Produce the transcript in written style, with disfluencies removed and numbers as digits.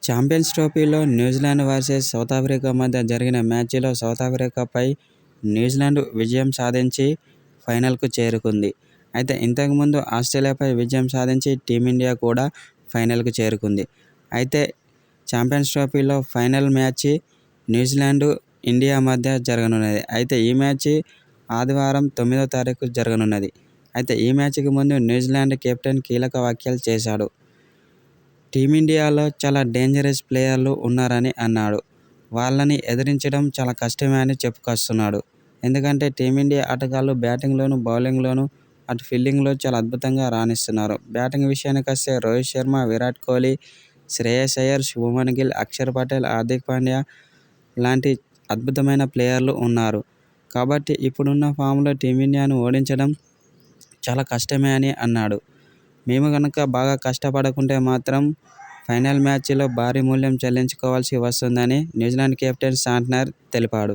Champions ట్రోఫీలో New Zealand versus south Africa మధ్య జరిగిన మ్యాచ్లో సౌత్ ఆఫ్రికాపై న్యూజిలాండ్ విజయం సాధించి ఫైనల్కు చేరుకుంది. అయితే ఇంతకుముందు ఆస్ట్రేలియాపై విజయం సాధించి టీమిండియా కూడా ఫైనల్కు చేరుకుంది. అయితే ఛాంపియన్స్ ట్రోఫీలో ఫైనల్ మ్యాచ్ న్యూజిలాండ్, ఇండియా మధ్య జరగనున్నది. అయితే ఈ మ్యాచ్ ఆదివారం 9వ తారీఖు జరగనున్నది. అయితే ఈ మ్యాచ్కి ముందు న్యూజిలాండ్ కెప్టెన్ కీలక వ్యాఖ్యలు చేశాడు. టీమిండియాలో చాలా డేంజరస్ ప్లేయర్లు ఉన్నారని అన్నాడు. వాళ్ళని ఎదిరించడం చాలా కష్టమే అని చెప్పుకొస్తున్నాడు. ఎందుకంటే టీమిండియా ఆటగాళ్లు బ్యాటింగ్లోను, బౌలింగ్లోను, అటు ఫీల్డింగ్లో చాలా అద్భుతంగా రాణిస్తున్నారు. బ్యాటింగ్ విషయానికి వస్తే రోహిత్ శర్మ, విరాట్ కోహ్లీ, శ్రేయస్ అయ్యర్, శుభ్మన్ గిల్, అక్షర్ పటేల్, హార్దిక్ పాండ్యా లాంటి అద్భుతమైన ప్లేయర్లు ఉన్నారు. కాబట్టి ఇప్పుడున్న ఫామ్లో టీమిండియాను ఓడించడం చాలా కష్టమే అని అన్నాడు. మేము కనుక బాగా కష్టపడకుంటే మాత్రం ఫైనల్ మ్యాచ్లో భారీ మూల్యం చెల్లించుకోవాల్సి వస్తుందని న్యూజిలాండ్ కెప్టెన్ శాంట్నర్ తెలిపాడు.